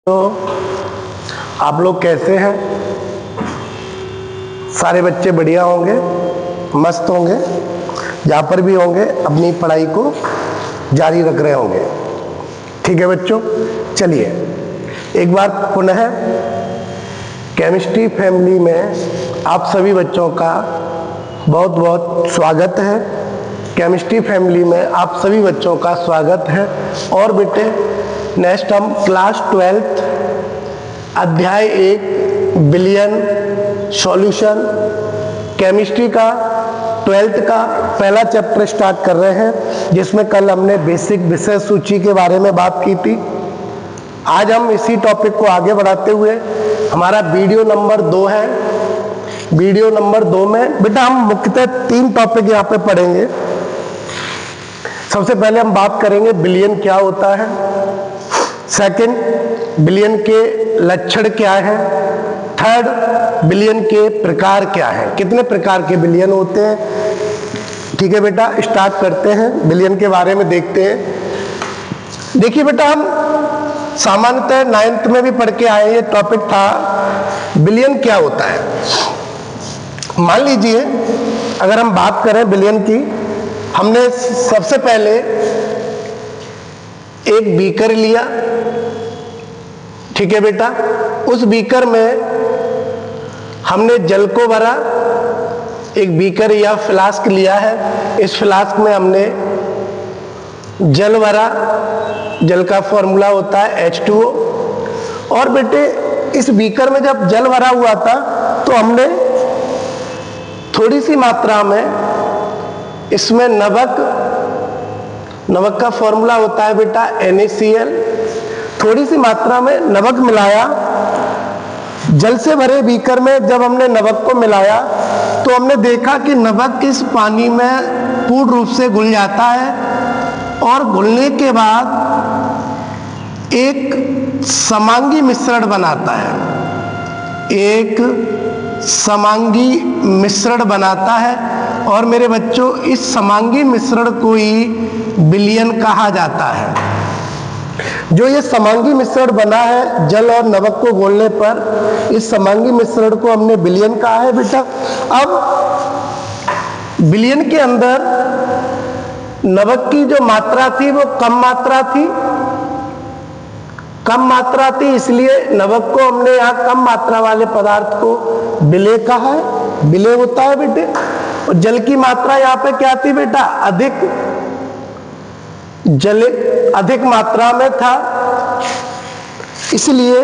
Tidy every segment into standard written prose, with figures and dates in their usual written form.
तो आप लोग कैसे हैं? सारे बच्चे बढ़िया होंगे, मस्त होंगे, जहाँ पर भी होंगे अपनी पढ़ाई को जारी रख रहे होंगे। ठीक है बच्चों, चलिए एक बार पुनः केमिस्ट्री फैमिली में आप सभी बच्चों का बहुत बहुत स्वागत है। केमिस्ट्री फैमिली में आप सभी बच्चों का स्वागत है। और बेटे नेक्स्ट हम क्लास 12 अध्याय 1 बिलियन सॉल्यूशन केमिस्ट्री का 12th का पहला चैप्टर स्टार्ट कर रहे हैं, जिसमें कल हमने बेसिक विषय सूची के बारे में बात की थी। आज हम इसी टॉपिक को आगे बढ़ाते हुए हमारा वीडियो नंबर 2 है। वीडियो नंबर 2 में बेटा हम मुख्यतः 3 टॉपिक यहाँ पे पढ़ेंगे। सबसे पहले हम बात करेंगे बिलियन क्या होता है, सेकंड बिलियन के लक्षण क्या है, थर्ड बिलियन के प्रकार क्या है, कितने प्रकार के बिलियन होते हैं। ठीक है बेटा, स्टार्ट करते हैं, बिलियन के बारे में देखते हैं। देखिए बेटा, हम सामान्यतः 9th में भी पढ़ के आए, ये टॉपिक था बिलियन क्या होता है। मान लीजिए अगर हम बात करें बिलियन की, हमने सबसे पहले एक बीकर लिया। ठीक है बेटा, उस बीकर में हमने जल को भरा। एक बीकर या फ्लास्क लिया है, इस फ्लास्क में हमने जल भरा। जल का फॉर्मूला होता है H2O। और बेटे इस बीकर में जब जल भरा हुआ था तो हमने थोड़ी सी मात्रा में इसमें नमक का फॉर्मूला होता है बेटा NaCl। थोड़ी सी मात्रा में नमक मिलाया। जल से भरे बीकर में जब हमने नमक को मिलाया तो हमने देखा कि नमक इस पानी में पूर्ण रूप से घुल जाता है और घुलने के बाद एक समांगी मिश्रण बनाता है। एक समांगी मिश्रण बनाता है और मेरे बच्चों इस समांगी मिश्रण को ही बिलियन कहा जाता है। जो ये समांगी मिश्रण बना है जल और नमक को घोलने पर, इस समांगी मिश्रण को हमने बिलियन कहा है बेटा। अब बिलियन के अंदर नमक की जो मात्रा थी वो कम मात्रा थी, इसलिए नमक को हमने यहाँ कम मात्रा वाले पदार्थ को बिले कहा है। बिले होता है बेटे। और जल की मात्रा यहाँ पे क्या थी बेटा? अधिक मात्रा में था, इसलिए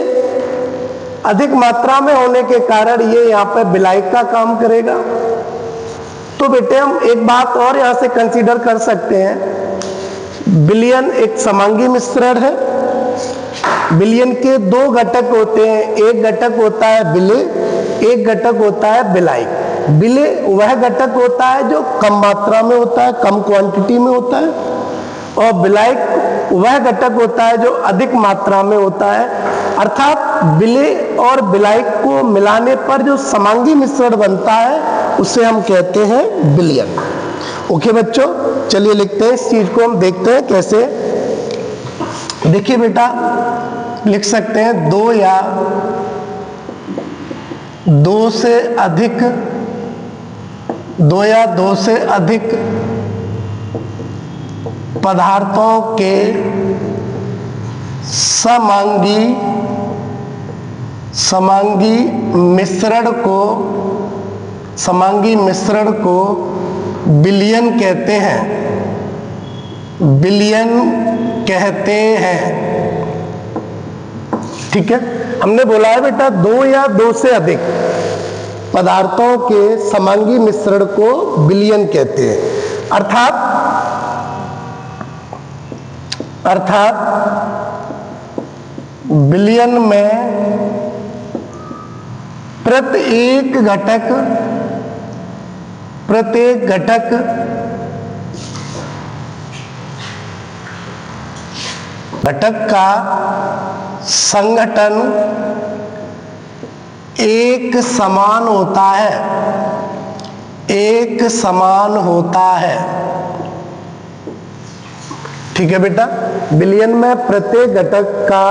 अधिक मात्रा में होने के कारण ये यहाँ पे विलायक का काम करेगा। तो बेटे हम एक बात और यहाँ से कंसीडर कर सकते हैं, बिलियन एक समांगी मिश्रण है। बिलियन के 2 घटक होते हैं, एक घटक होता है बिले, एक घटक होता है विलायक। बिले वह घटक होता है जो कम मात्रा में होता है, कम क्वांटिटी में होता है, और विलायक वह घटक होता है जो अधिक मात्रा में होता है। अर्थात बिले और विलायक को मिलाने पर जो समांगी मिश्रण बनता है उसे हम कहते हैं बिलियन। ओके बच्चों, चलिए लिखते हैं इस चीज को, हम देखते हैं कैसे। देखिए बेटा, लिख सकते हैं 2 या 2 से अधिक पदार्थों के समांगी मिश्रण को बिलियन कहते हैं। ठीक है, हमने बोला है बेटा 2 या 2 से अधिक पदार्थों के समांगी मिश्रण को बिलियन कहते हैं। अर्थात बिलियन में प्रत्येक घटक का संगठन एक समान होता है। ठीक है बेटा, बिलियन में प्रत्येक घटक का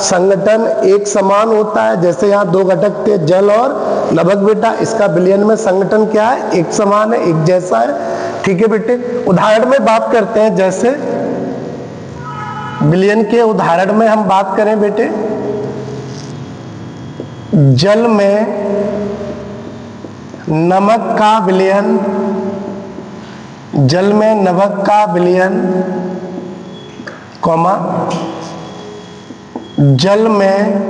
संगठन एक समान होता है। जैसे यहाँ दो घटक थे, जल और नभक बेटा, इसका विलयन में संगठन क्या है, एक समान है, एक जैसा है। ठीक है बेटे, उदाहरण में बात करते हैं। जैसे विलयन के उदाहरण में हम बात करें बेटे, जल में नमक का विलयन, जल में नमक का विलयन, कॉमा, जल में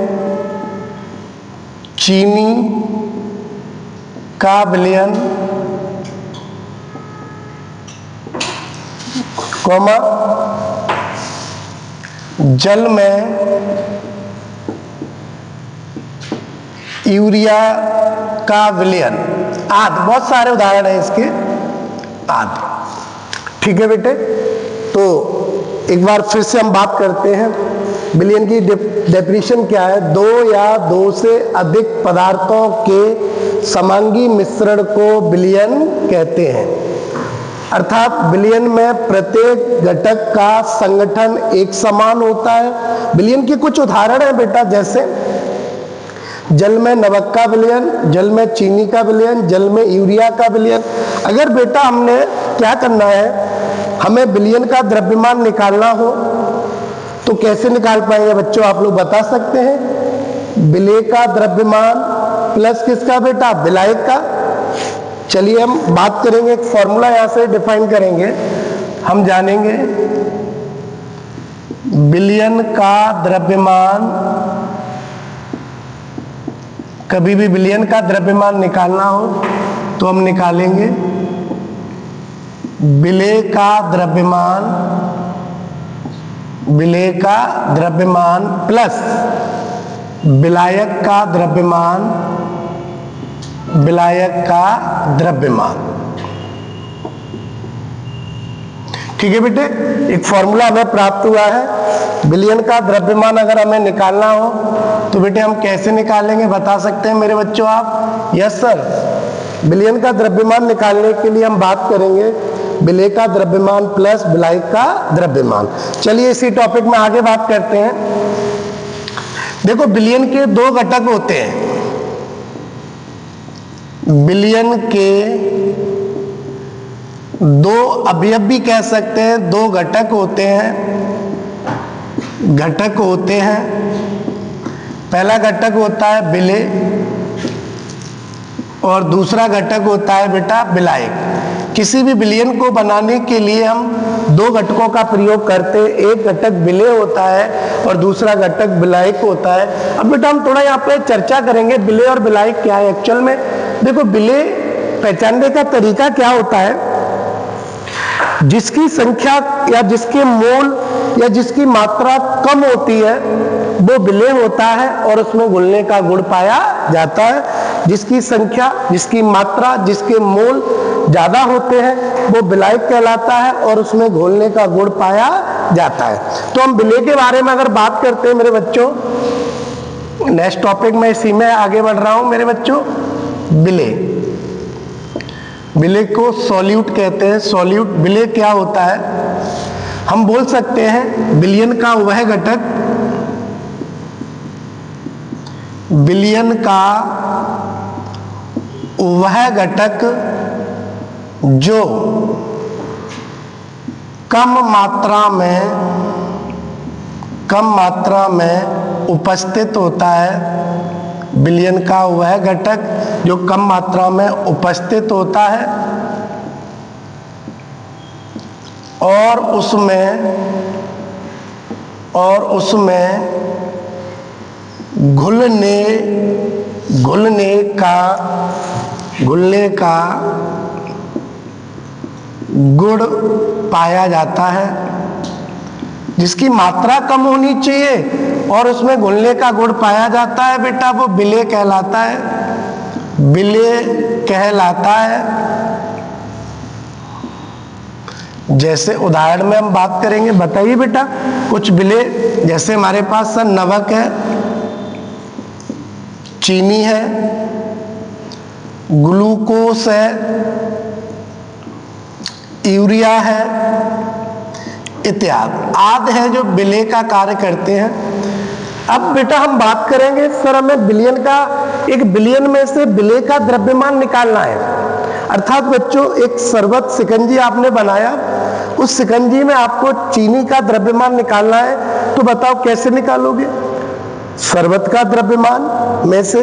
चीनी का विलयन, कॉमा, जल में यूरिया का विलयन आदि। बहुत सारे उदाहरण हैं इसके आदि। ठीक है बेटे, तो एक बार फिर से हम बात करते हैं। विलयन की डेफिनेशन क्या है, दो या दो से अधिक पदार्थों के समांगी मिश्रण को विलयन कहते हैं। अर्थात विलयन में प्रत्येक घटक का संगठन एक समान होता है। विलयन के कुछ उदाहरण हैं बेटा, जैसे जल में नमक का विलयन, जल में चीनी का विलयन, जल में यूरिया का विलयन। अगर बेटा हमने क्या करना है, हमें विलयन का द्रव्यमान निकालना हो तो कैसे निकाल पाएंगे बच्चों, आप लोग बता सकते हैं? विलेय का द्रव्यमान प्लस किसका बेटा, विलायक का। चलिए हम बात करेंगे, एक फॉर्मूला यहां से डिफाइन करेंगे, हम जानेंगे विलयन का द्रव्यमान। कभी भी विलयन का द्रव्यमान निकालना हो तो हम निकालेंगे विलेय का द्रव्यमान, विलेय का द्रव्यमान प्लस विलायक का द्रव्यमान, विलायक का द्रव्यमान। ठीक है बेटे, एक फॉर्मूला हमें प्राप्त हुआ है। विलयन का द्रव्यमान अगर हमें निकालना हो तो बेटे हम कैसे निकालेंगे, बता सकते हैं मेरे बच्चों आप? यस सर, विलयन का द्रव्यमान निकालने के लिए हम बात करेंगे विलेय का द्रव्यमान प्लस विलायक का द्रव्यमान। चलिए इसी टॉपिक में आगे बात करते हैं। देखो विलयन के दो घटक होते हैं, विलयन के दो अवयव भी कह सकते हैं, दो घटक होते हैं, घटक होते हैं। पहला घटक होता है विलेय और दूसरा घटक होता है बेटा विलायक। किसी भी विलयन को बनाने के लिए हम दो घटकों का प्रयोग करते हैं, एक घटक विलेय होता है और दूसरा घटक विलायक होता है। अब बेटा हम थोड़ा यहाँ पे चर्चा करेंगे विलेय और विलायक क्या है एक्चुअल में। देखो विलेय पहचानने का तरीका क्या होता है, जिसकी संख्या या जिसके मोल या जिसकी मात्रा कम होती है वो विलेय होता है और उसमें घुलने का गुण पाया जाता है। जिसकी संख्या, जिसकी मात्रा, जिसके मोल ज्यादा होते हैं वो विलायक कहलाता है और उसमें घोलने का गुण पाया जाता है। तो हम विलेय के बारे में अगर बात करते हैं मेरे बच्चों, नेक्स्ट टॉपिक में इसी में आगे बढ़ रहा हूं मेरे बच्चों। विलेय, विलेय को सॉल्यूट कहते हैं। सॉल्यूट विलेय क्या होता है, हम बोल सकते हैं विलयन का वह घटक, विलयन का वह घटक जो कम मात्रा में उपस्थित होता है। विलयन का वह घटक जो कम मात्रा में उपस्थित होता है और उसमें घुलने का गुण पाया जाता है। जिसकी मात्रा कम होनी चाहिए और उसमें घुलने का गुण पाया जाता है बेटा, वो विलेय कहलाता है, विलेय कहलाता है। जैसे उदाहरण में हम बात करेंगे, बताइए बेटा कुछ विलेय। जैसे हमारे पास सर नमक है, चीनी है, ग्लूकोज है, यूरिया है इत्यादि आदि है जो विलेय का कार्य करते हैं। अब बेटा हम बात करेंगे सर, हमें बिलियन का, एक बिलियन में से विलेय का द्रव्यमान निकालना है। अर्थात बच्चों एक शरबत शिकंजी आपने बनाया, उस शिकंजी में आपको चीनी का द्रव्यमान निकालना है, तो बताओ कैसे निकालोगे? शरबत का द्रव्यमान में से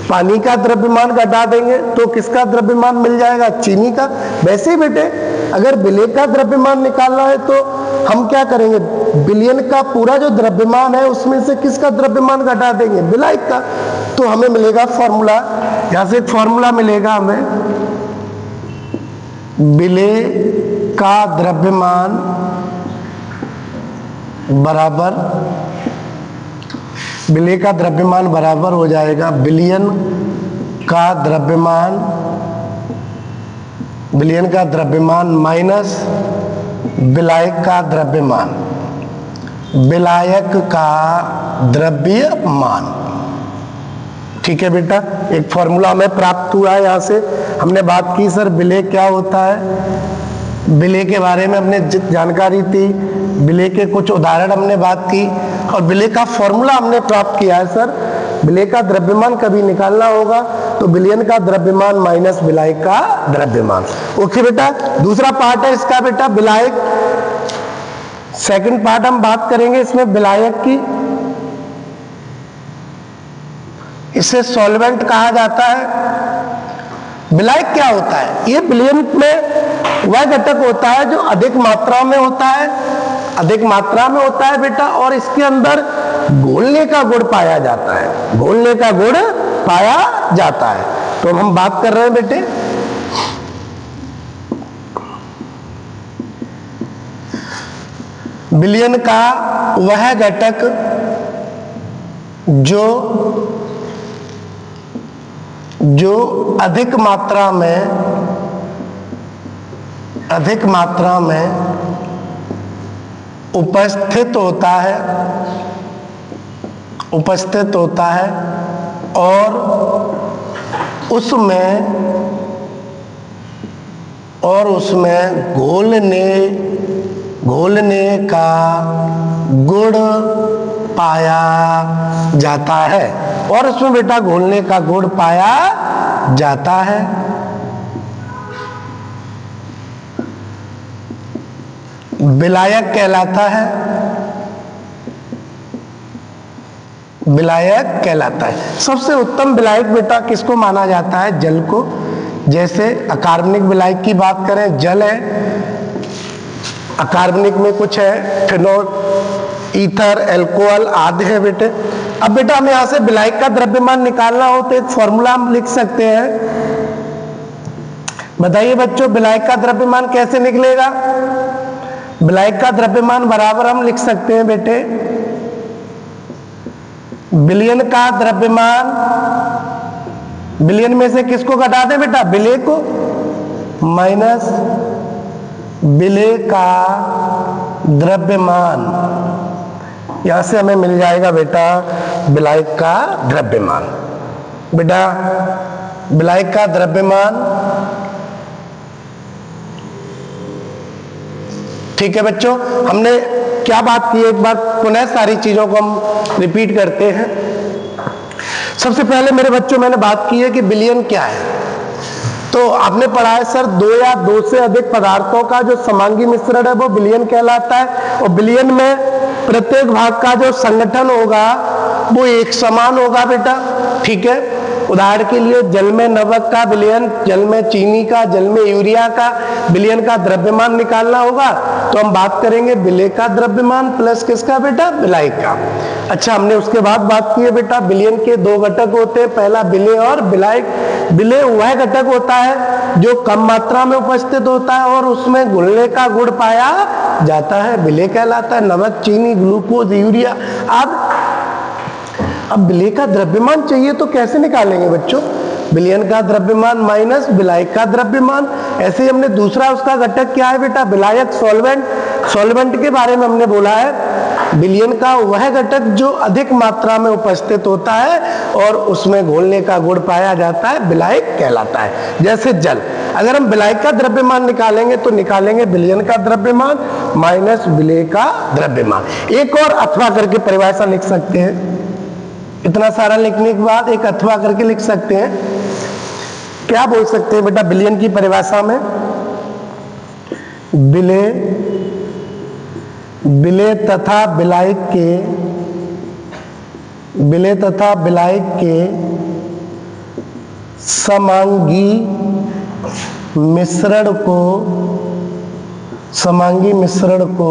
पानी का द्रव्यमान घटा देंगे तो किसका द्रव्यमान मिल जाएगा? चीनी का। वैसे ही बेटे अगर विलेय का द्रव्यमान निकालना है तो हम क्या करेंगे? बिलियन का पूरा जो द्रव्यमान है उसमें से किसका द्रव्यमान घटा देंगे? विलायक का। तो हमें मिलेगा फॉर्मूला, यहां से एक फॉर्मूला मिलेगा हमें, विलेय का द्रव्यमान बराबर, विलेय का द्रव्यमान बराबर हो जाएगा बिलियन का द्रव्यमान, बिलियन का द्रव्यमान माइनस विलायक का द्रव्यमान, विलायक का द्रव्यमान। ठीक है बेटा, एक फॉर्मूला हमें प्राप्त हुआ है। यहां से हमने बात की सर विलेय क्या होता है, विलेय के बारे में हमने जानकारी थी, विलेय के कुछ उदाहरण हमने बात की और विलेय का फॉर्मूला हमने प्राप्त किया है। सर विलेय का द्रव्यमान कभी निकालना होगा तो विलयन का द्रव्यमान माइनस विलायक का द्रव्यमान। ओके बेटा, दूसरा पार्ट है इसका बेटा विलायक। सेकंड पार्ट हम बात करेंगे इसमें विलायक की। इसे सॉल्वेंट कहा जाता है। विलायक क्या होता है? ये विलयन में वह घटक होता है जो अधिक मात्रा में होता है, अधिक मात्रा में होता है बेटा, और इसके अंदर घोलने का गुण पाया जाता है, घोलने का गुण पाया जाता है। तो हम बात कर रहे हैं बेटे विलयन का वह घटक जो अधिक मात्रा में उपस्थित होता है और उसमें घोलने का गुण पाया जाता है, और उसमें बेटा घोलने का गुण पाया जाता है। विलायक कहलाता है, विलायक कहलाता है। सबसे उत्तम विलायक बेटा किसको माना जाता है? जल को। जैसे अकार्बनिक विलायक की बात करें, जल है, अकार्बनिक में कुछ है फिनोल, ईथर, एल्कोहल आदि है बेटे। अब बेटा हमें यहां से विलायक का द्रव्यमान निकालना हो तो एक फॉर्मूला हम लिख सकते हैं। बताइए बच्चों विलायक का द्रव्यमान कैसे निकलेगा? विलायक का द्रव्यमान बराबर हम लिख सकते हैं बेटे विलयन का द्रव्यमान, विलयन में से किसको घटा दें बेटा? विलेय को, माइनस विलेय का द्रव्यमान। यहां से हमें मिल जाएगा बेटा विलायक का द्रव्यमान। बेटा विलायक का द्रव्यमान, ठीक है बच्चों, हमने क्या बात की? एक बार पुनः सारी चीजों को हम रिपीट करते हैं। सबसे पहले मेरे बच्चों मैंने बात की है कि विलयन क्या है। तो आपने पढ़ा है सर दो या दो से अधिक पदार्थों का जो समांगी मिश्रण है वो विलयन कहलाता है, और विलयन में प्रत्येक भाग का जो संगठन होगा वो एक समान होगा बेटा। ठीक है, उदाहरण के लिए जल में नमक का विलयन, जल में चीनी का, जल में यूरिया का विलयन का द्रव्यमान निकालना होगा तो हम बात करेंगे विलेय का द्रव्यमान प्लस किसका बेटा? विलायक का। अच्छा, हमने उसके बाद बात की है बेटा विलयन के दो घटक होते हैं, पहला विलेय और विलायक। विलेय वह घटक होता है जो कम मात्रा में उपस्थित होता है और उसमें घुलने का गुण पाया जाता है, विलेय कहलाता है। नमक, चीनी, ग्लूकोज, यूरिया आदि। अब विलेय का द्रव्यमान चाहिए तो कैसे निकालेंगे बच्चों? विलयन का द्रव्यमान माइनस विलायक का द्रव्यमान। ऐसे ही हमने दूसरा उसका घटक क्या है बेटा, विलायक सॉल्वेंट। सॉल्वेंट के बारे में हमने बोला है विलयन का वह घटक जो अधिक मात्रा में उपस्थित होता है और उसमें घोलने का गुण पाया जाता है, विलायक कहलाता है। जैसे जल, अगर हम विलायक का द्रव्यमान निकालेंगे तो निकालेंगे विलयन का द्रव्यमान माइनस विलेय का द्रव्यमान। एक और अथवा करके परिभाषा लिख सकते हैं, इतना सारा लिखने के बाद एक अथवा करके लिख सकते हैं। क्या बोल सकते हैं बेटा विलयन की परिभाषा में, विलेय तथा विलायक के समांगी मिश्रण को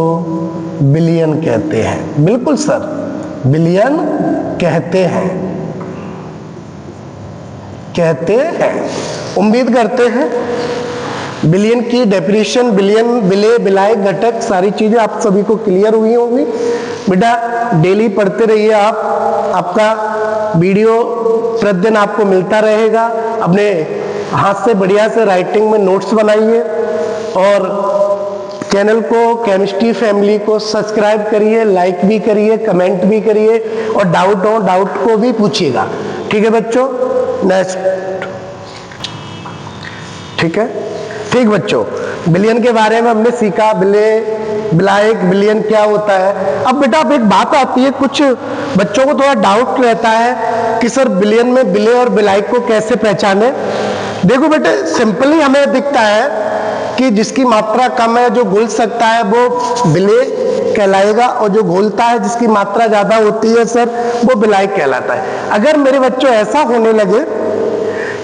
विलयन कहते हैं। बिल्कुल सर, विलयन कहते हैं। उम्मीद करते हैं विलयन की डेफिनेशन, विलयन, विलेय, विलायक, घटक, सारी चीजें आप सभी को क्लियर हुई होंगी। बेटा डेली पढ़ते रहिए आप, आपका वीडियो प्रतिदिन आपको मिलता रहेगा। अपने हाथ से बढ़िया से राइटिंग में नोट्स बनाइए और चैनल को, केमिस्ट्री फैमिली को सब्सक्राइब करिए, लाइक भी करिए, कमेंट भी करिए और डाउट को भी पूछिएगा। ठीक है बच्चों, नेक्स्ट। ठीक है, ठीक बच्चों, विलयन के बारे में हमने सीखा, विलेय, विलायक, विलयन क्या होता है। अब बेटा अब एक बात आती है, कुछ बच्चों को थोड़ा डाउट रहता है कि सर विलयन में विलेय और विलायक को कैसे पहचाने। देखो बेटे सिंपली हमें दिखता है कि जिसकी मात्रा कम है, जो घुल सकता है, वो विलेय कहलाएगा और जो घुलता है, जिसकी मात्रा ज्यादा होती है सर, वो विलायक कहलाता है। अगर मेरे बच्चों ऐसा होने लगे,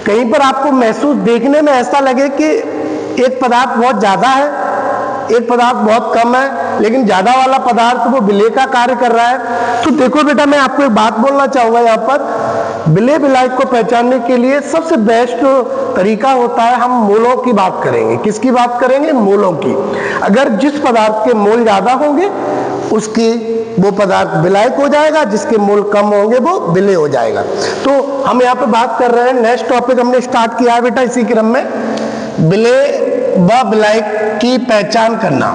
कहीं पर आपको महसूस देखने में ऐसा लगे कि एक पदार्थ बहुत ज्यादा है, एक पदार्थ बहुत कम है, लेकिन ज्यादा वाला पदार्थ वो विलेय का कार्य कर रहा है, तो देखो बेटा मैं आपको एक बात बोलना चाहूंगा यहाँ पर, विलेय विलायक को पहचानने के लिए सबसे बेस्ट तरीका होता है, हम मोलों की बात करेंगे। किसकी बात करेंगे? मोलों की। अगर जिस पदार्थ के मोल ज्यादा होंगे उसकी वो पदार्थ विलायक हो जाएगा, जिसके मोल कम होंगे वो विलेय हो जाएगा। तो हम यहाँ पे बात कर रहे हैं, नेक्स्ट टॉपिक हमने स्टार्ट किया है बेटा इसी क्रम में, विलेय व विलायक की पहचान करना।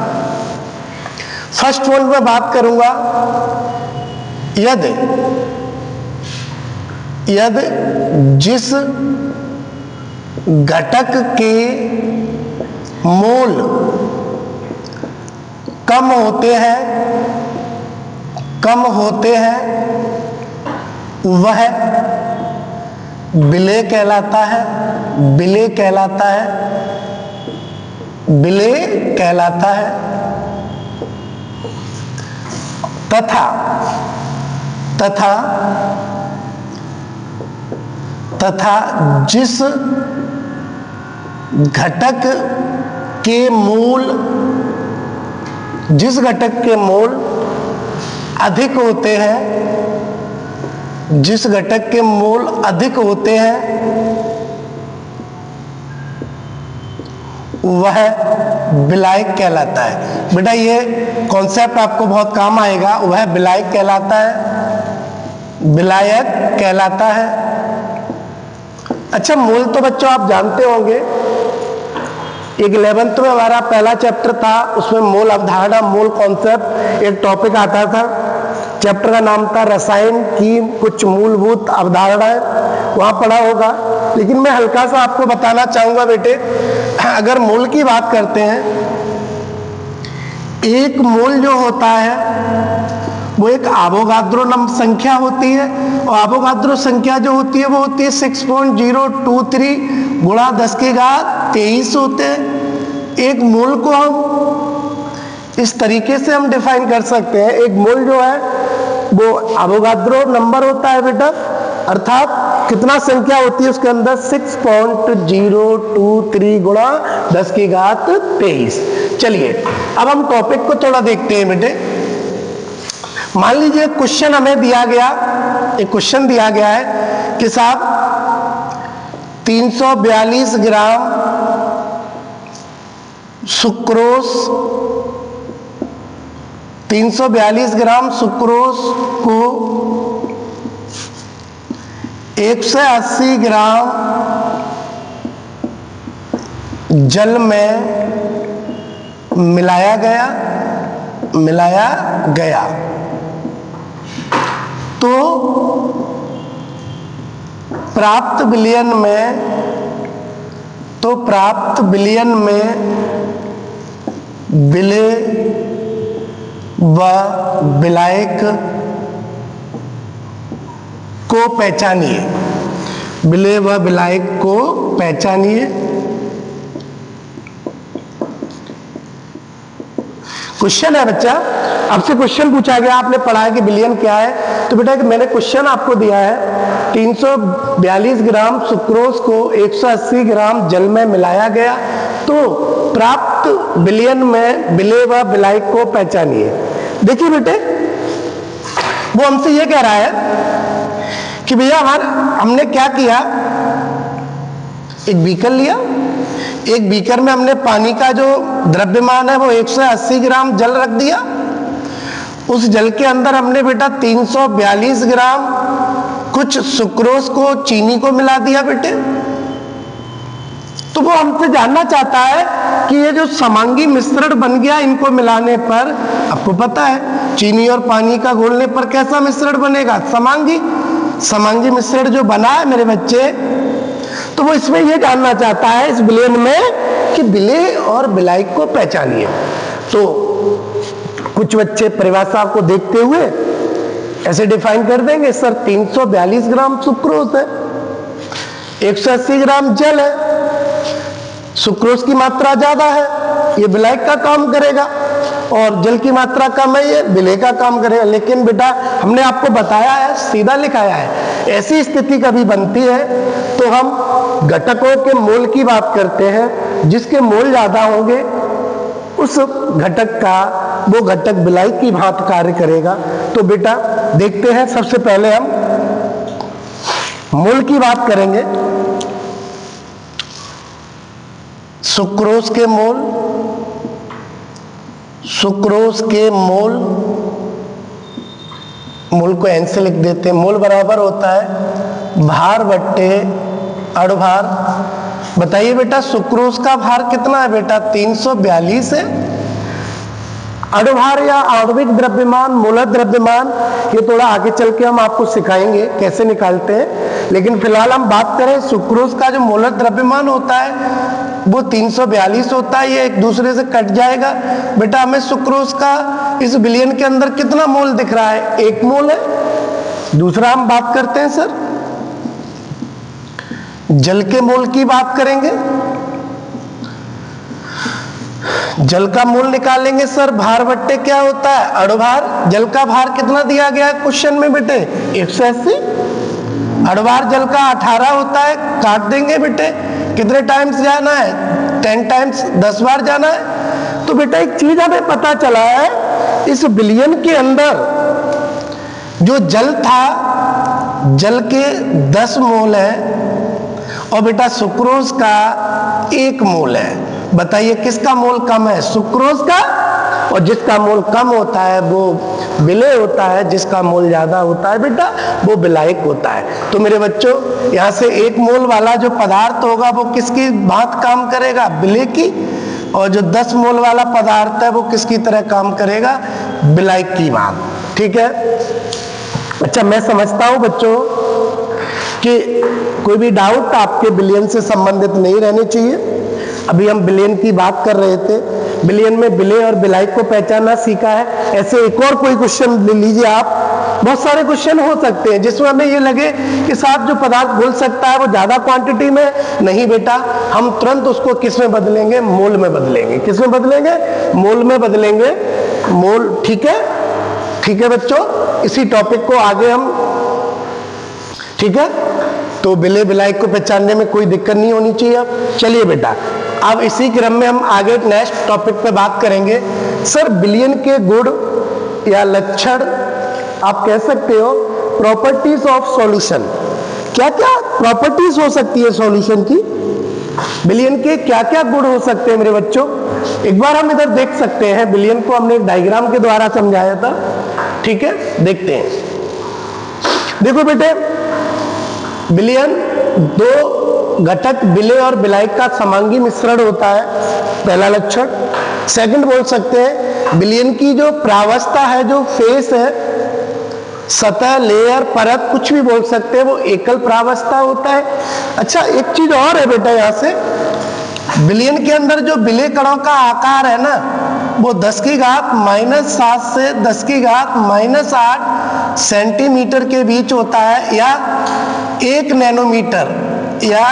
फर्स्ट पॉइंट में बात करूंगा, यदि जिस घटक के मोल कम होते हैं वह विलेय कहलाता है, विलेय कहलाता है। तथा जिस घटक के मोल अधिक होते हैं, वह विलायक कहलाता है। बेटा ये कॉन्सेप्ट आपको बहुत काम आएगा, वह विलायक कहलाता है। अच्छा, मोल तो बच्चों आप जानते होंगे, एक 11th में हमारा पहला चैप्टर था, उसमें मोल अवधारणा, मोल कॉन्सेप्ट एक टॉपिक आता था। चैप्टर का नाम था रसायन की कुछ मूलभूत अवधारणाएं, वहां पढ़ा होगा। लेकिन मैं हल्का सा आपको बताना चाहूंगा बेटे, अगर मोल की बात करते हैं, एक मोल जो होता है वो एक एवोगाद्रो संख्या होती है, और एवोगाद्रो संख्या जो होती है वो होती है 6.023 गुणा 10⁻23 होते हैं। एक मोल को हम इस तरीके से हम डिफाइन कर सकते हैं, एक मोल जो है वो एवोगाद्रो नंबर होता है बेटा, अर्थात कितना संख्या होती है उसके अंदर 6.023 गुणा 10⁻23। चलिए अब हम टॉपिक को थोड़ा देखते हैं बेटे। मान लीजिए क्वेश्चन हमें दिया गया, एक क्वेश्चन दिया गया है कि साहब 342 ग्राम सुक्रोज, 342 ग्राम सुक्रोज को 180 ग्राम जल में मिलाया गया तो प्राप्त विलयन में विलेय व विलायक को पहचानिए। विलेय व विलायक को पहचानिए। क्वेश्चन है बच्चा, आपसे क्वेश्चन पूछा गया, आपने पढ़ा है कि विलयन क्या है, तो बेटा मैंने क्वेश्चन आपको दिया है 342 ग्राम सुक्रोज को 180 ग्राम जल में मिलाया गया तो प्राप्त विलयन में विलेय व विलायक को पहचानिए। देखिए बेटे, वो हमसे ये कह रहा है कि भैया हमने क्या किया, एक बीकर लिया, एक बीकर में हमने पानी का जो द्रव्यमान है वो 180 ग्राम जल रख दिया, उस जल के अंदर हमने बेटा 342 ग्राम कुछ सुक्रोज को, चीनी को मिला दिया बेटे। तो वो हमसे जानना चाहता है कि ये जो समांगी मिश्रण बन गया, इनको मिलाने पर आपको पता है चीनी और पानी का घोलने पर कैसा मिश्रण बनेगा, समांगी मिश्रण जो बना है मेरे बच्चे, तो वो इसमें ये जानना चाहता है इस विलयन में कि विलेय और विलायक को पहचानिए। तो कुछ बच्चे परिभाषा को देखते हुए ऐसे डिफाइन कर देंगे, सर 342 ग्राम सुक्रोज है, 180 ग्राम जल है, सुक्रोज की मात्रा ज्यादा है, ये विलायक का काम करेगा, और जल की मात्रा कम है, ये विलेय का काम करेगा। लेकिन बेटा हमने आपको बताया है, सीधा लिखाया है, ऐसी स्थिति कभी बनती है तो हम घटकों के मोल की बात करते हैं, जिसके मोल ज्यादा होंगे उस घटक का वो घटक विलायक की भांति कार्य करेगा। तो बेटा देखते हैं, सबसे पहले हम मोल की बात करेंगे। सुक्रोज के मोल को एन से लिख देते हैं। मोल बराबर होता है भार बट्टे अणुभार। बताइए बेटा सुक्रोज का भार कितना है बेटा, 342 है। अणुभार या आणविक द्रव्यमान, मूलक द्रव्यमान, ये थोड़ा आगे चल के हम आपको सिखाएंगे कैसे निकालते हैं, लेकिन फिलहाल हम बात करें सुक्रोज का जो मूलक द्रव्यमान होता है वो 342 होता है, ये एक दूसरे से कट जाएगा। बेटा हमें सुक्रोज का इस विलयन के अंदर कितना मोल दिख रहा है, 1 मोल है। दूसरा हम बात करते हैं सर जल के मोल की बात करेंगे। जल का मोल निकालेंगे सर, भार बट्टे क्या होता है अणुभार। जल का भार कितना दिया गया है क्वेश्चन में बेटे, 180। अणुभार जल का 18 होता है, काट देंगे बेटे, कितने टाइम्स जाना है, 10 टाइम्स, 10 बार जाना है। तो बेटा एक चीज हमें पता चला है, इस विलयन के अंदर जो जल था, जल के 10 मोल है और बेटा सुक्रोज का 1 मोल है। बताइए किसका मोल कम है, सुक्रोज का, और जिसका मोल कम होता है वो विलेय होता है, जिसका मोल ज्यादा होता है बेटा वो विलायक होता है। तो मेरे बच्चों यहाँ से 1 मोल वाला जो पदार्थ होगा वो किसकी बात काम करेगा, विलेय की, और जो 10 मोल वाला पदार्थ है वो किसकी तरह काम करेगा, विलायक की बात। ठीक है, अच्छा मैं समझता हूं बच्चों कि कोई भी डाउट आपके विलयन से संबंधित नहीं रहने चाहिए। अभी हम विलयन की बात कर रहे थे, विलयन में विलेय और विलायक को पहचानना सीखा है। ऐसे एक और कोई क्वेश्चन ले लीजिए आप, बहुत सारे क्वेश्चन हो सकते हैं जिसमें हमें ये लगे कि साहब जो पदार्थ घुल सकता है वो ज्यादा क्वांटिटी में नहीं बेटा, हम तुरंत उसको किस में बदलेंगे, मोल में बदलेंगे। किस में बदलेंगे, मोल में बदलेंगे, मोल। ठीक है, ठीक है बच्चों, इसी टॉपिक को आगे हम, ठीक है, तो विलेय विलायक को पहचानने में कोई दिक्कत नहीं होनी चाहिए। अब चलिए बेटा, अब इसी क्रम में हम आगे नेक्स्ट टॉपिक पे बात करेंगे। सर विलयन के गुण या लक्षण आप कह सकते हो, प्रॉपर्टीज ऑफ सॉल्यूशन। क्या क्या प्रॉपर्टीज हो सकती है सॉल्यूशन की, विलयन के क्या क्या गुण हो सकते हैं मेरे बच्चों। एक बार हम इधर देख सकते हैं, विलयन को हमने एक डायग्राम के द्वारा समझाया था। ठीक है, देखते हैं। देखो बेटे बिलियन दो घटक विलय और विलायक का समांगी मिश्रण होता है, पहला लक्षण। सेकंड बोल सकते हैं बिलियन की जो प्रावस्था है, जो फेस है, सतह, लेयर, परत, कुछ भी बोल सकते हैं, वो एकल प्रावस्था होता है। अच्छा, एक चीज और है बेटा, यहां से बिलियन के अंदर जो विलय कणों का आकार है ना, वो 10 की घात -7 से 10 की घात -8 सेंटीमीटर के बीच होता है, या 1 नैनोमीटर या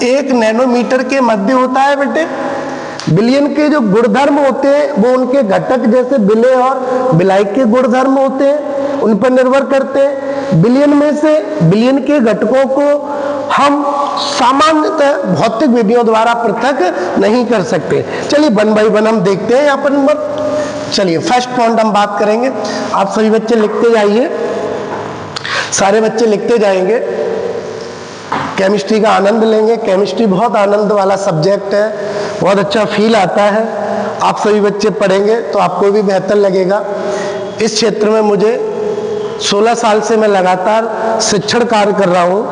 1 नैनोमीटर के मध्य होता है बेटे। बिलियन के जो गुणधर्म होते हैं वो उनके घटक जैसे विलय और विलायक के गुणधर्म होते हैं, उन पर निर्भर करते हैं। बिलियन में से बिलियन के घटकों को हम सामान्यतः भौतिक विधियों द्वारा पृथक नहीं कर सकते। चलिए 1 बाय 1 हम देखते हैं यहाँ पर नंबर। चलिए फर्स्ट पॉइंट हम बात करेंगे। आप सभी बच्चे लिखते जाइए, सारे बच्चे लिखते जाएंगे, केमिस्ट्री का आनंद लेंगे। केमिस्ट्री बहुत आनंद वाला सब्जेक्ट है, बहुत अच्छा फील आता है। आप सभी बच्चे पढ़ेंगे तो आपको भी बेहतर लगेगा। इस क्षेत्र में मुझे 16 साल से मैं लगातार शिक्षण कार्य कर रहा हूँ,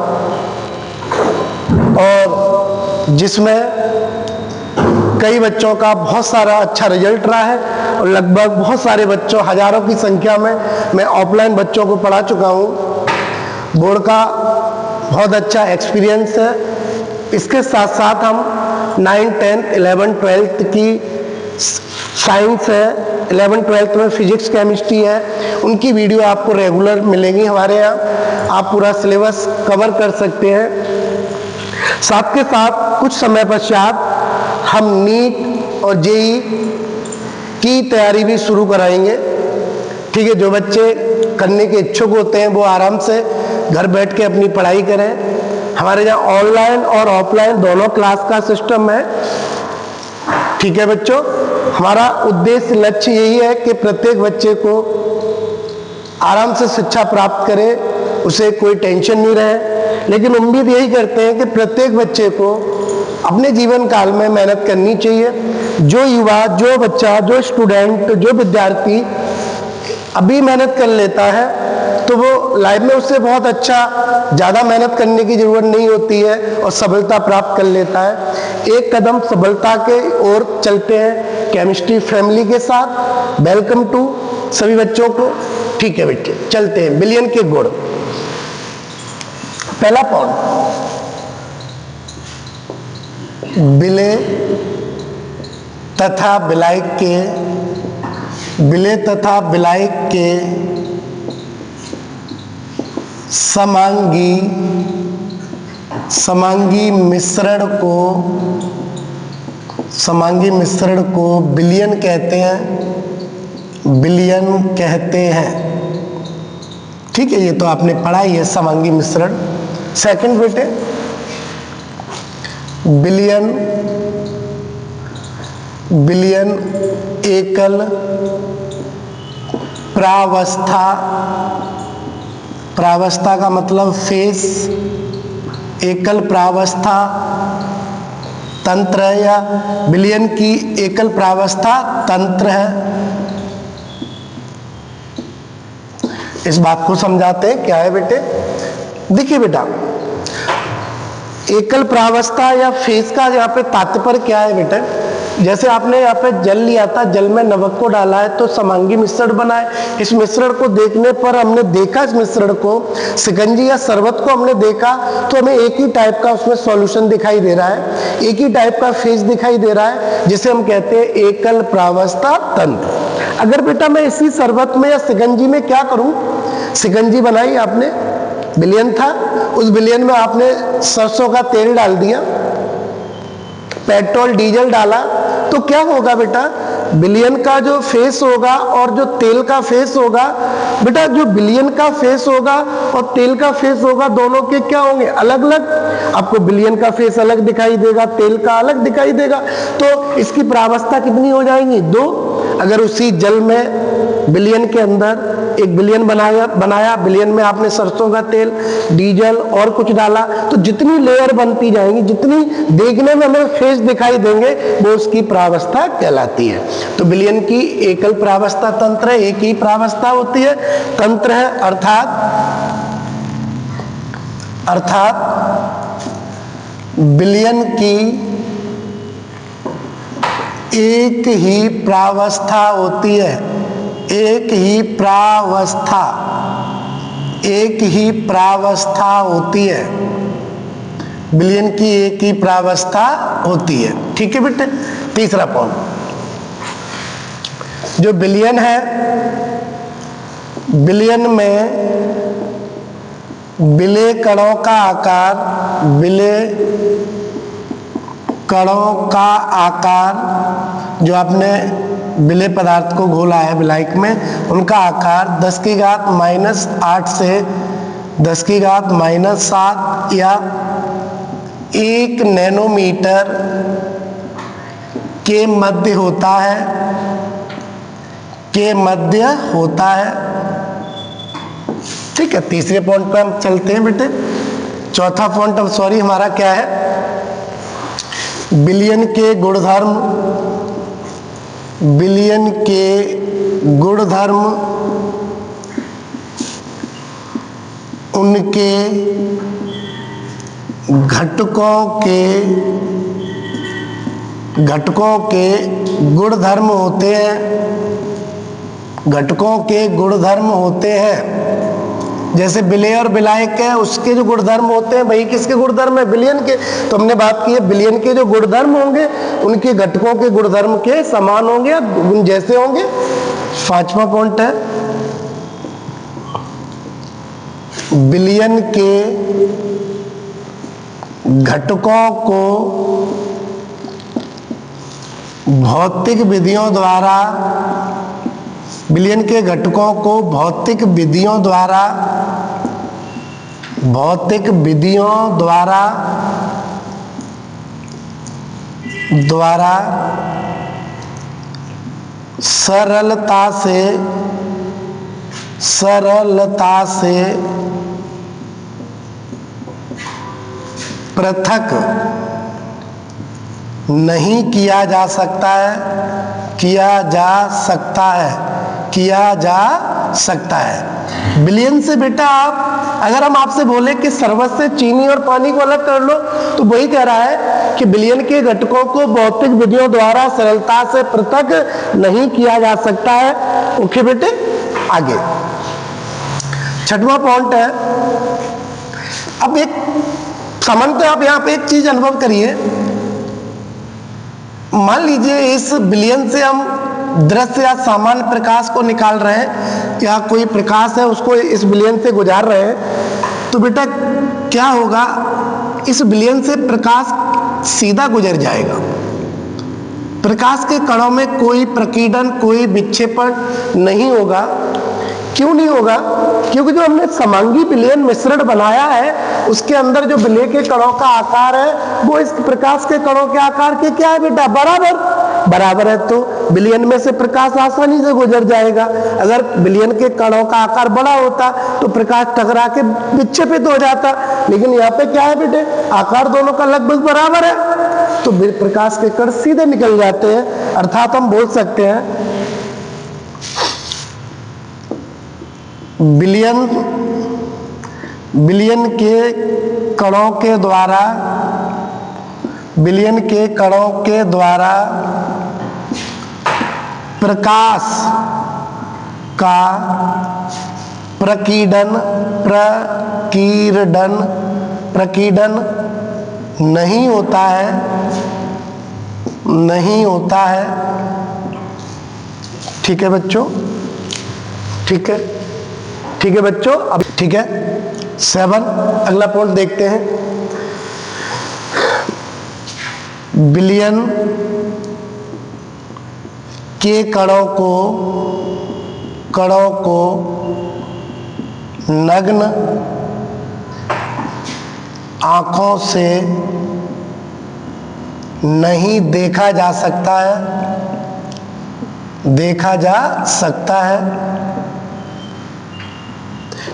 और जिसमें कई बच्चों का बहुत सारा अच्छा रिजल्ट रहा है, और लगभग बहुत सारे बच्चों, हजारों की संख्या में मैं ऑफलाइन बच्चों को पढ़ा चुका हूँ। बोर्ड का बहुत अच्छा एक्सपीरियंस है। इसके साथ साथ हम 9, 10, 11, 12 की साइंस है, 11, 12 में फिजिक्स, केमिस्ट्री है, उनकी वीडियो आपको रेगुलर मिलेंगी हमारे यहाँ। आप पूरा सिलेबस कवर कर सकते हैं। साथ के साथ कुछ समय पश्चात हम नीट और जेई की तैयारी भी शुरू कराएंगे। ठीक है, जो बच्चे करने के इच्छुक होते हैं वो आराम से घर बैठ के अपनी पढ़ाई करें। हमारे यहाँ ऑनलाइन और ऑफलाइन दोनों क्लास का सिस्टम है। ठीक है बच्चों, हमारा उद्देश्य, लक्ष्य यही है कि प्रत्येक बच्चे को आराम से शिक्षा प्राप्त करे, उसे कोई टेंशन नहीं रहे। लेकिन उम्मीद यही करते हैं कि प्रत्येक बच्चे को अपने जीवन काल में मेहनत करनी चाहिए। जो युवा, जो बच्चा, जो स्टूडेंट, जो विद्यार्थी अभी मेहनत कर लेता है तो वो लाइफ में उससे बहुत अच्छा, ज़्यादा मेहनत करने की जरूरत नहीं होती है और सफलता प्राप्त कर लेता है। एक कदम सफलता के ओर चलते हैं केमिस्ट्री फैमिली के साथ। वेलकम टू सभी बच्चों को। ठीक है बेटे, चलते हैं। बिलियन के गुण, पहला पॉइंट, विलय तथा विलायक के समांगी मिश्रण को बिलियन कहते हैं। ठीक है, ये तो आपने पढ़ा ही है, समांगी मिश्रण। सेकंड बेटे, बिलियन एकल प्रावस्था का मतलब फेस, एकल प्रावस्था तंत्र है, या बिलियन की एकल प्रावस्था तंत्र है। इस बात को समझाते हैं क्या है बेटे। देखिए बेटा, एकल प्रावस्था या फेस का यहाँ पे तात्पर्य क्या है बेटा। जैसे आपने यहाँ पे जल लिया था, जल में नमक को डाला है तो समांगी मिश्रण बना है। इस मिश्रण को देखने पर हमने देखा, इस मिश्रण को, शिकंजी या शरबत को हमने देखा तो हमें एक ही टाइप का उसमें सॉल्यूशन दिखाई दे रहा है, एक ही टाइप का फेस दिखाई दे रहा है, जिसे हम कहते हैं एकल प्रावस्था तंत्र। अगर बेटा मैं इसी शरबत में या शिकंजी में क्या करूं, शिकंजी बनाई आपने, बिलियन था, उस बिलियन में आपने सरसों का तेल डाल दिया, पेट्रोल डीजल डाला, तो क्या होगा बेटा, बिलियन का जो फेस होगा और जो तेल का फेस होगा, बेटा जो बिलियन का फेस होगा और तेल का फेस होगा, दोनों के क्या होंगे, अलग अलग। आपको बिलियन का फेस अलग दिखाई देगा, तेल का अलग दिखाई देगा। तो इसकी प्रावस्था कितनी हो जाएंगी, 2। अगर उसी जल में बिलियन के अंदर एक बिलियन बनाया, बिलियन में आपने सरसों का तेल, डीजल और कुछ डाला, तो जितनी लेयर बनती जाएंगी, जितनी देखने में हमें फेस दिखाई देंगे, वो उसकी प्रावस्था कहलाती है। तो बिलियन की एकल प्रावस्था तंत्र है, एक ही प्रावस्था होती है, तंत्र है, अर्थात अर्थात बिलियन की एक ही प्रावस्था होती है, एक ही प्रावस्था होती है, बिलियन की एक ही प्रावस्था होती है। ठीक है बेटे। तीसरा पॉइंट, जो बिलियन है, बिलियन में विलेय कणों का आकार, जो आपने विलेय पदार्थ को घोला है विलायक में, उनका आकार 10⁻⁻8 से 10⁻⁻7 या 1 नैनोमीटर के मध्य होता है, ठीक है। तीसरे पॉइंट पे हम चलते हैं बेटे। चौथा पॉइंट हमारा क्या है, बिलियन के गुणधर्म उनके घटकों के गुणधर्म होते हैं। जैसे विलेय और विलायक है, उसके जो गुणधर्म होते हैं वही किसके गुणधर्म है, बिलियन के। तो हमने बात की है बिलियन के जो गुणधर्म होंगे उनके घटकों के गुणधर्म के समान होंगे या गुण जैसे होंगे। पांचवा पॉइंट है, बिलियन के घटकों को भौतिक विधियों द्वारा सरलता से पृथक नहीं किया जा सकता है। बिलियन से बेटा अगर हम आपसे बोले कि शरबत से चीनी और पानी को अलग कर लो, तो वही कह रहा है कि बिलियन के घटकों को भौतिक विधियों द्वारा सरलता से पृथक नहीं किया जा सकता है। ओके बेटे, आगे छठवां पॉइंट है। अब एक सामान्यतः आप यहाँ पे एक चीज अनुभव करिए, मान लीजिए इस बिलियन से हम दृश्य या सामान्य प्रकाश को निकाल रहे हैं, या कोई प्रकाश है उसको इस बिलियन से गुजार रहे हैं, तो बेटा क्या होगा, इस बिलियन से प्रकाश सीधा गुजर जाएगा। प्रकाश के कणों में कोई प्रकीर्णन, कोई विक्षेपण नहीं होगा। क्यों नहीं होगा? क्योंकि जो हमने समांगी बिलियन मिश्रण बनाया है उसके अंदर जो विलेय के कणों का आकार है वो इस प्रकाश के कणों के आकार के क्या है बेटा, बराबर है। तो बिलियन में से प्रकाश आसानी से गुजर जाएगा। अगर बिलियन के कणों का आकार बड़ा होता तो प्रकाश टकरा के विक्षेपित हो जाता, लेकिन यहाँ पे क्या है बेटे, आकार दोनों का लगभग बराबर है, तो प्रकाश के कण सीधे निकल जाते हैं। अर्थात हम बोल सकते हैं बिलियन के कणों के द्वारा प्रकाश का प्रकीर्णन नहीं होता है। ठीक है बच्चों, ठीक है बच्चों। अब ठीक है 7, अगला पॉइंट देखते हैं। बिलियन के कणों को नग्न आंखों से नहीं देखा जा सकता है।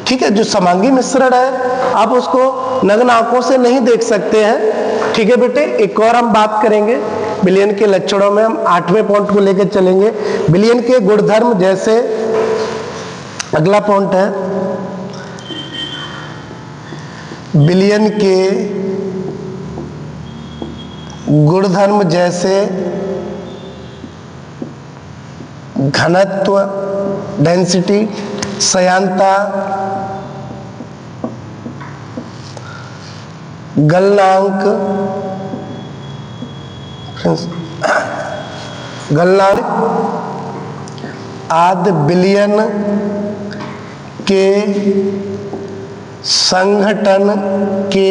ठीक है, जो समांगी मिश्रण है आप उसको नग्न आंखों से नहीं देख सकते हैं। ठीक है बेटे, एक और हम बात करेंगे बिलियन के लक्षणों में। हम 8वें पॉइंट को लेकर चलेंगे, बिलियन के गुणधर्म। जैसे अगला पॉइंट है, विलयन के गुणधर्म जैसे घनत्व, डेंसिटी, श्यानता, गलनांक, आदि विलयन के संघटन के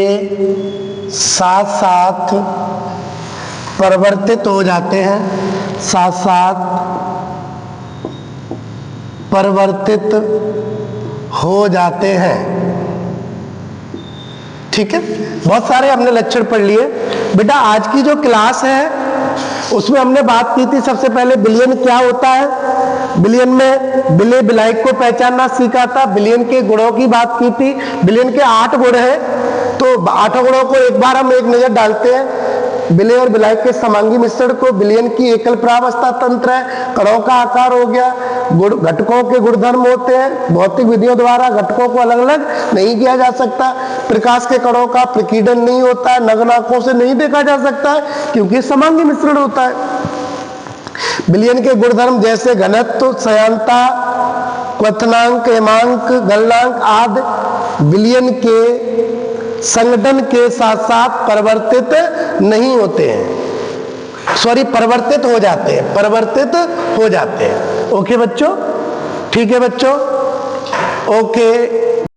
साथ साथ परिवर्तित हो जाते हैं, साथ साथ परिवर्तित हो जाते हैं। ठीक है, बहुत सारे हमने लक्षण पढ़ लिए। बेटा आज की जो क्लास है उसमें हमने बात की थी सबसे पहले विलयन क्या होता है, विलयन में विलय विलायक को पहचानना सीखा था, विलयन के गुणों की बात की थी। विलयन के 8 गुण हैं, तो 8 गुणों को एक बार हम एक नजर डालते हैं। विलय और विलायक के समांगी मिश्रण को, विलयन की एकल प्रावस्था तंत्र है, कणों का आकार हो गया, घटकों के गुणधर्म होते हैं, भौतिक विधियों द्वारा घटकों को अलग अलग नहीं किया जा सकता, प्रकाश के कणों का प्रकीर्णन नहीं होता है, नग्न आंखों से नहीं देखा जा सकता है क्योंकि समांगी मिश्रण होता है। विलयन के गुणधर्म जैसे घनत्व, श्यानता, क्वथनांक, हेमांक, गलनांक आदि विलयन के संगठन के साथ साथ परिवर्तित नहीं होते हैं, सॉरी परिवर्तित हो जाते हैं, परिवर्तित हो जाते हैं। ओके बच्चों, ठीक है बच्चों, ओके।